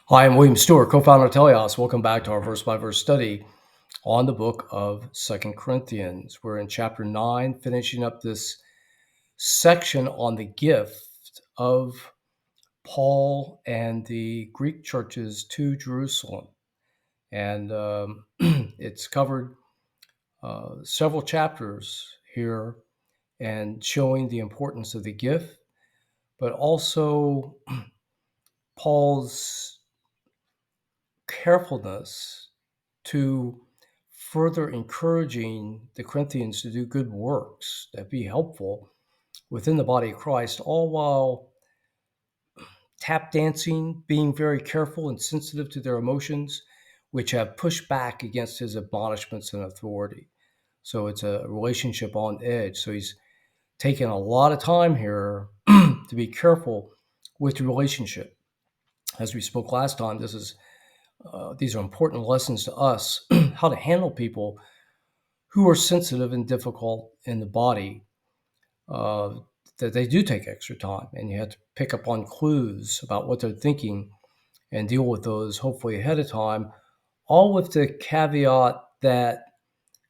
Hi, I'm William Stewart, co-founder of Teleos. Welcome back to our verse-by-verse study on the book of 2 Corinthians. We're in chapter 9, finishing up this section on the gift of Paul and the Greek churches to Jerusalem. And it's covered several chapters here and showing the importance of the gift, but also Paul's carefulness to further encouraging the Corinthians to do good works that be helpful within the body of Christ, all while tap dancing, being very careful and sensitive to their emotions, which have pushed back against his admonishments and authority. So it's a relationship on edge. So he's taken a lot of time here to be careful with the relationship. As we spoke last time, these are important lessons to us, how to handle people who are sensitive and difficult in the body, uh, that they do take extra time, and you have to pick up on clues about what they're thinking and deal with those hopefully ahead of time, all with the caveat that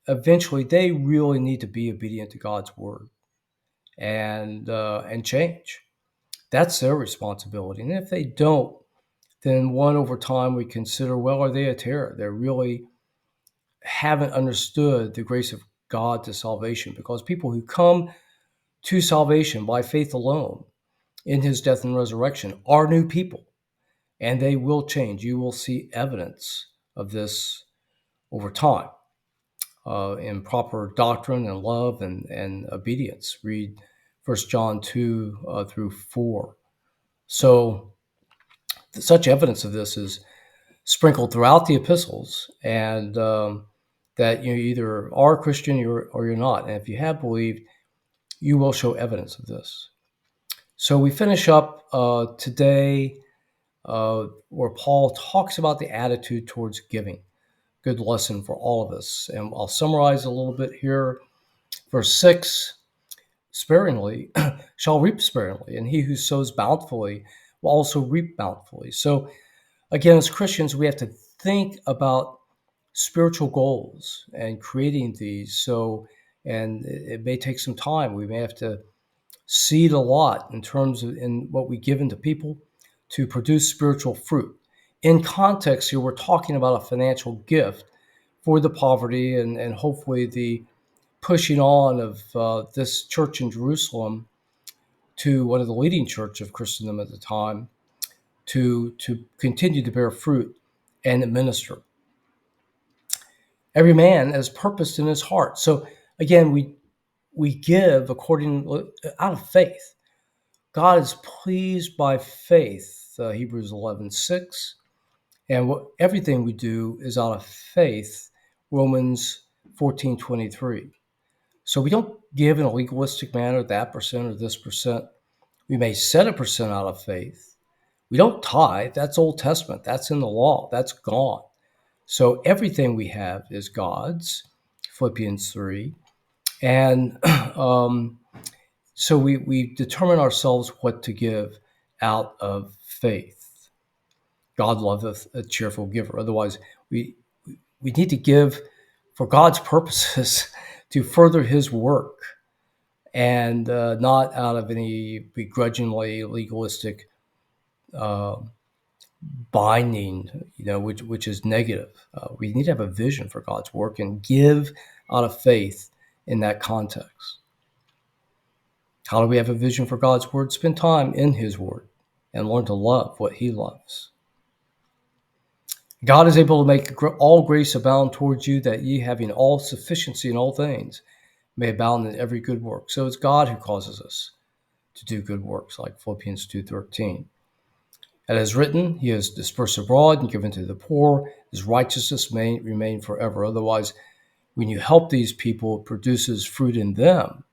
eventually they really need to be obedient to God's word and change. That's their responsibility. And if they don't, then one over time we consider, well, are they a terror? They really haven't understood the grace of God to salvation, because people who come to salvation by faith alone in his death and resurrection are new people, and they will change. You will see evidence of this over time in proper doctrine and love and obedience. Read 1 John 2 through 4. So such evidence of this is sprinkled throughout the epistles, and that you either are a Christian or you're not. And if you have believed, you will show evidence of this. So we finish up today where Paul talks about the attitude towards giving. Good lesson for all of us. And I'll summarize a little bit here. Verse 6, sparingly shall reap sparingly, and he who sows bountifully will also reap bountifully. So again, as Christians, we have to think about spiritual goals and creating these. And it may take some time. We may have to seed a lot in terms of in what we give into people to produce spiritual fruit. In context here, we're talking about a financial gift for the poverty and hopefully the pushing on of this church in Jerusalem to one of the leading church of Christendom at the time to continue to bear fruit and minister. Every man as purposed in his heart. So again, we give according out of faith. God is pleased by faith, Hebrews 11:6, and everything we do is out of faith, Romans 14:23. So we don't give in a legalistic manner, that percent or this percent. We may set a percent out of faith. We don't tithe. That's Old Testament. That's in the law. That's gone. So everything we have is God's, Philippians 3. And so we determine ourselves what to give out of faith. God loveth a cheerful giver. Otherwise, we need to give for God's purposes to further his work, and not out of any begrudgingly legalistic binding, which is negative. We need to have a vision for God's work and give out of faith in that context. How do we have a vision for God's word? Spend time in his word and learn to love what he loves. God is able to make all grace abound towards you, that ye, having all sufficiency in all things, may abound in every good work. So it's God who causes us to do good works, like Philippians 2:13. And as written, he has dispersed abroad and given to the poor. His righteousness may remain forever. Otherwise, when you help these people, it produces fruit in them,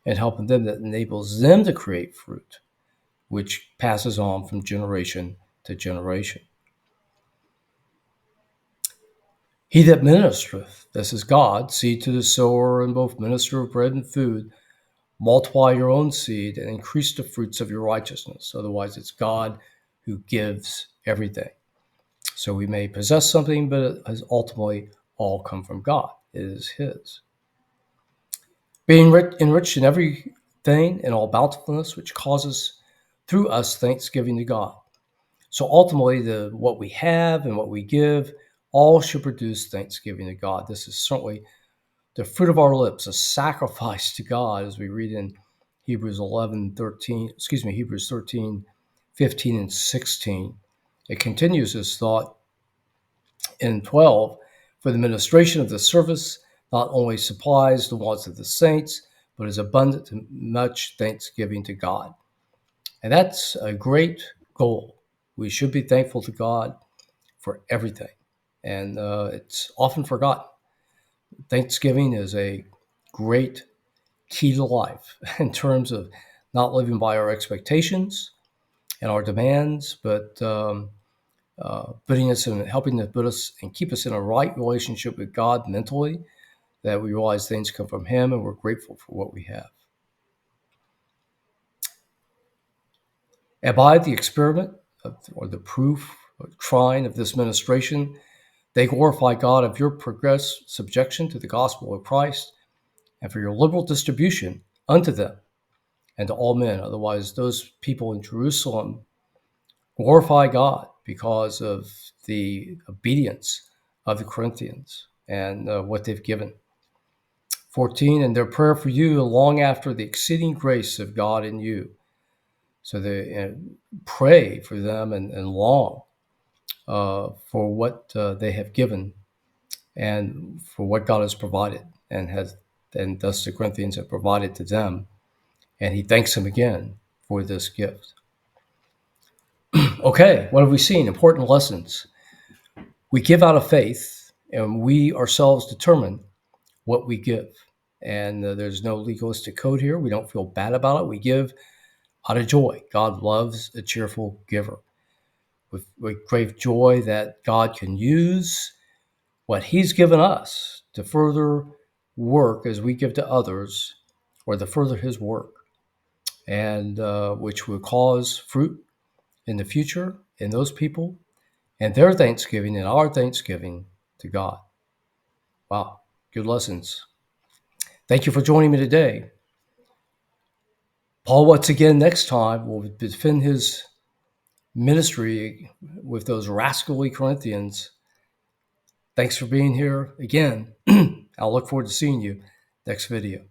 and helping them that enables them to create fruit, which passes on from generation to generation. He that ministereth, this is God, seed to the sower, and both minister of bread and food, multiply your own seed and increase the fruits of your righteousness. Otherwise, it's God who gives everything. So we may possess something, but it has ultimately all come from God. It is His. Being enriched in everything and all bountifulness, which causes through us thanksgiving to God. So ultimately, what we have and what we give all should produce thanksgiving to God. This is certainly the fruit of our lips, a sacrifice to God, as we read in Hebrews 13, 15, and 16. It continues this thought in 12. For the ministration of the service not only supplies the wants of the saints, but is abundant to much thanksgiving to God. And that's a great goal. We should be thankful to God for everything. And it's often forgotten. Thanksgiving is a great key to life in terms of not living by our expectations and our demands, but putting us in, helping to put us and keep us in a right relationship with God mentally, that we realize things come from Him and we're grateful for what we have. And by the experiment or the proof or trying of this ministration, they glorify God of your progress, subjection to the gospel of Christ, and for your liberal distribution unto them and to all men. Otherwise, those people in Jerusalem glorify God because of the obedience of the Corinthians and what they've given. 14, and their prayer for you long after the exceeding grace of God in you. So they pray for them and long for what they have given and for what God has provided and thus the Corinthians have provided to them. And he thanks them again for this gift. Okay, what have we seen? Important lessons. We give out of faith, and we ourselves determine what we give. And there's no legalistic code here. We don't feel bad about it. We give out of joy. God loves a cheerful giver. With great joy that God can use what He's given us to further work as we give to others, or to further His work, and which will cause fruit in the future in those people and their thanksgiving and our thanksgiving to God. Wow, good lessons. Thank you for joining me today. Paul, once again, next time will defend his ministry with those rascally Corinthians. Thanks for being here again. I'll look forward to seeing you next video.